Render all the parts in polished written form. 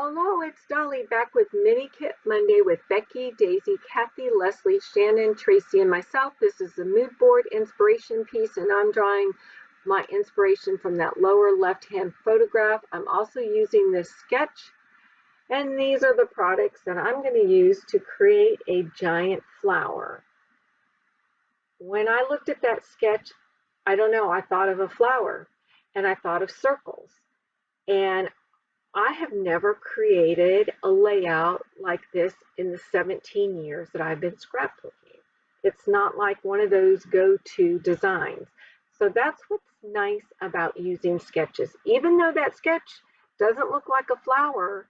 Hello, it's Dolly back with Mini Kit Monday with Becky, Daisy, Kathy, Leslie, Shannon, Tracy, and myself. This is the mood board inspiration piece, and I'm drawing my inspiration from that lower left-hand photograph. I'm also using this sketch, and these are the products that I'm going to use to create a giant flower. When I looked at that sketch, I don't know, I thought of a flower, and I thought of circles, and I have never created a layout like this in the 17 years that I've been scrapbooking. It's not like one of those go-to designs. So that's what's nice about using sketches. Even though that sketch doesn't look like a flower,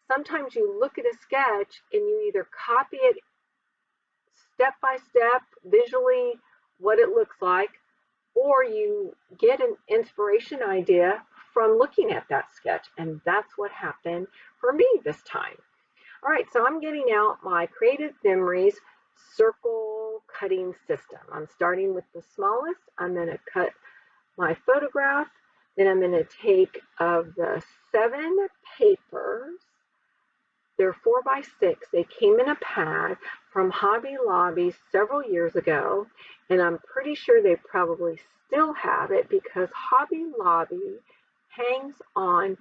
sometimes you look at a sketch and you either copy it step by step, visually what it looks like, or you get an inspiration idea from looking at that sketch, and that's what happened for me this time. All right, so I'm getting out my Creative Memories circle cutting system. I'm starting with the smallest. I'm going to cut my photograph. Then I'm going to take of the 7 papers. They're 4 by 6. They came in a pad from Hobby Lobby several years ago, and I'm pretty sure they probably still have it because Hobby Lobby hangs on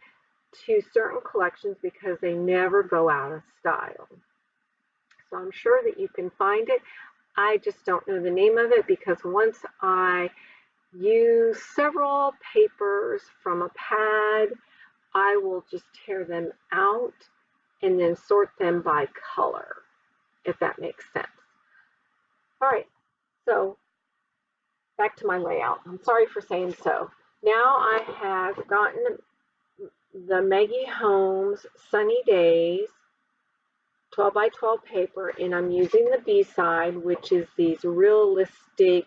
to certain collections because they never go out of style. So I'm sure that you can find it. I just don't know the name of it because once I use several papers from a pad, I will just tear them out and then sort them by color, if that makes sense. All right, so back to my layout. I'm sorry for saying so. Now I have gotten the Maggie Holmes Sunny Days 12 by 12 paper, and I'm using the B side, which is these realistic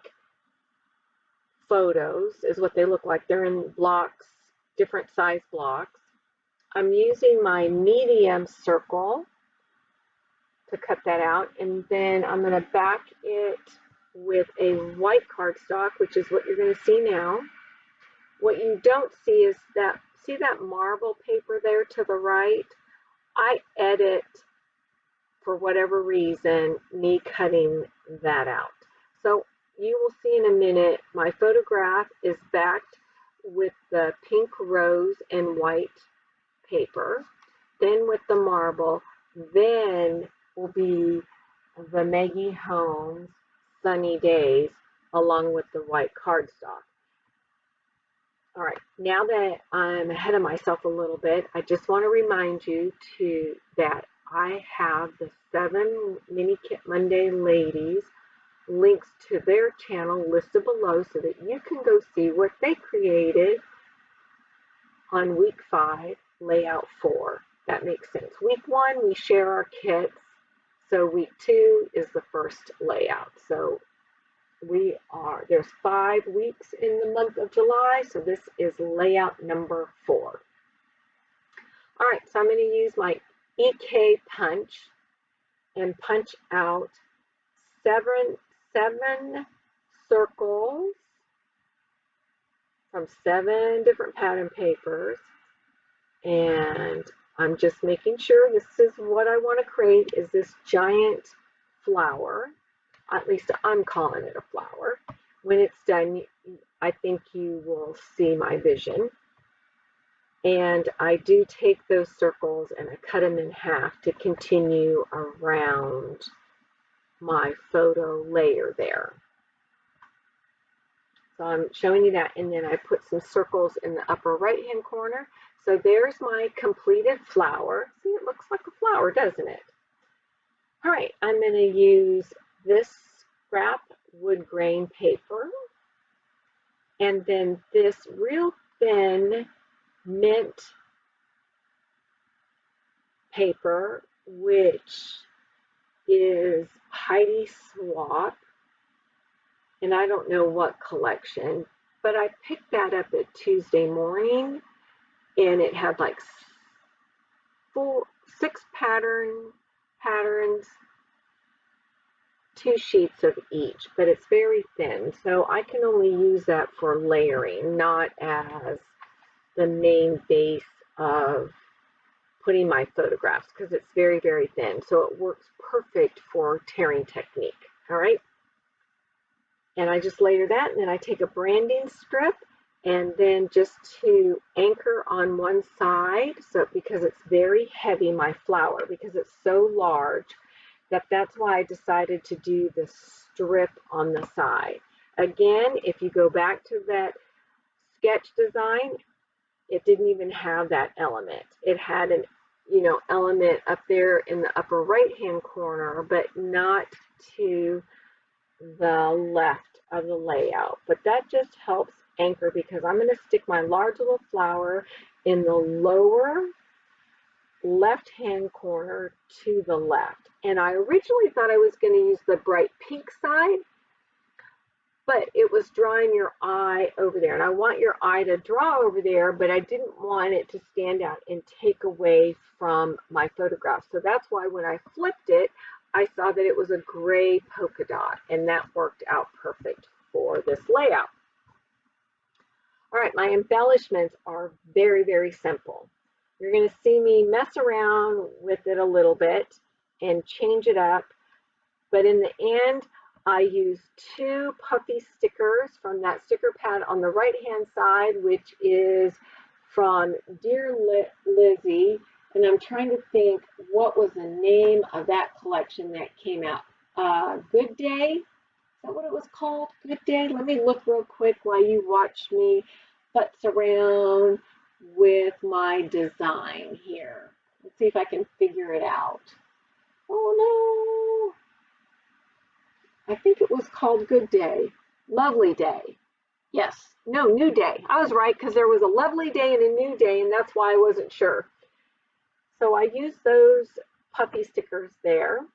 photos, is what they look like. They're in blocks, different size blocks. I'm using my medium circle to cut that out, and then I'm going to back it with a white cardstock, which is what you're going to see now. What you don't see is that, see that marble paper there to the right? I edit, for whatever reason, me cutting that out. So you will see in a minute, my photograph is backed with the pink rose and white paper, then with the marble, then will be the Maggie Holmes Sunny Days along with the white cardstock. All right, now that I'm ahead of myself a little bit, I just want to remind you that I have the 7 Mini Kit Monday ladies links to their channel listed below so that you can go see what they created on week 5, layout 4. That makes sense. Week 1, we share our kits. So week 2 is the first layout. So there's 5 weeks in the month of July. So this is layout number 4. All right, so I'm going to use my EK punch and punch out seven circles from 7 different pattern papers, and I'm just making sure this is what I want to create, is this giant flower. At least I'm calling it a flower. When it's done, I think you will see my vision. And I do take those circles and I cut them in half to continue around my photo layer there. So I'm showing you that, and then I put some circles in the upper right hand corner. So there's my completed flower. See, it looks like a flower, doesn't it? All right, I'm going to use this scrap wood grain paper and then this real thin mint paper, which is Heidi Swap, and I don't know what collection, but I picked that up at Tuesday morning, and it had like 6 patterns, 2 sheets of each, but it's very thin, so I can only use that for layering, not as the main base of putting my photographs because it's very, very thin. So it works perfect for tearing technique. All right. And I just layer that, and then I take a branding strip and then just to anchor on one side, so because it's very heavy, my flower, because it's so large, that's why I decided to do the strip on the side. Again, if you go back to that sketch design, it didn't even have that element. It had an element up there in the upper right hand corner, but not to the left of the layout. But that just helps anchor because I'm going to stick my large little flower in the lower left hand corner to the left. And I originally thought I was going to use the bright pink side, but it was drawing your eye over there. And I want your eye to draw over there, but I didn't want it to stand out and take away from my photograph. So that's why when I flipped it, I saw that it was a gray polka dot, and that worked out perfect for this layout. All right, my embellishments are very, very simple. You're going to see me mess around with it a little bit and change it up, but in the end, I use 2 puffy stickers from that sticker pad on the right-hand side, which is from Dear Lizzie, and I'm trying to think what was the name of that collection that came out. Good Day? Is that what it was called? Good Day? Let me look real quick while you watch me futz around with my design here. Let's see if I can figure it out. Oh no! I think it was called Good Day. Lovely Day. Yes. No, New Day. I was right because there was a lovely day and a new day, and that's why I wasn't sure. So I used those puppy stickers there.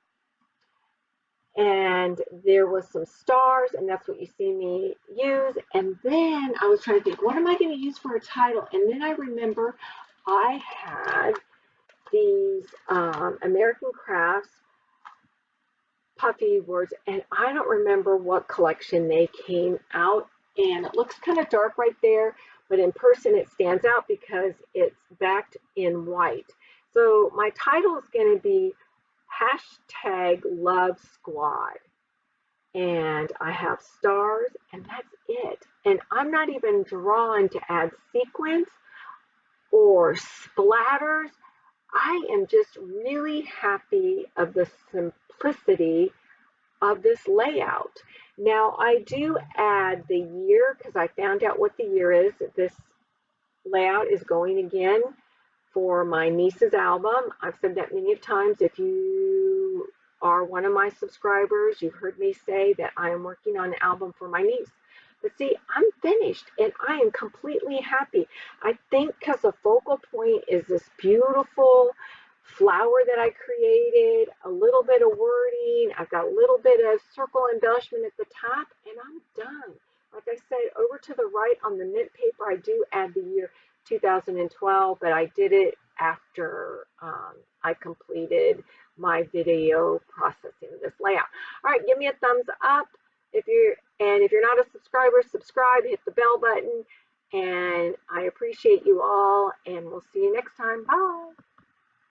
And there was some stars, and that's what you see me use. And then I was trying to think, what am I going to use for a title? And then I remember I had these American Crafts puffy words, and I don't remember what collection they came out. And it looks kind of dark right there, but in person it stands out because it's backed in white. So my title is going to be #LoveSquad. And I have stars, and that's it. And I'm not even drawn to add sequins or splatters. I am just really happy of the simplicity of this layout. Now I do add the year because I found out what the year is. This layout is going again for my niece's album. I've said that many times. If you are one of my subscribers, you've heard me say that I am working on an album for my niece. But see, I'm finished and I am completely happy. I think because the focal point is this beautiful flower that I created, a little bit of wording, I've got a little bit of circle embellishment at the top, and I'm done. Like I said, over to the right on the mint paper, I do add the year 2012, but I did it after I completed my video processing of this layout. All right, give me a thumbs up if you're not a subscriber, subscribe, hit the bell button, and I appreciate you all, and we'll see you next time. Bye.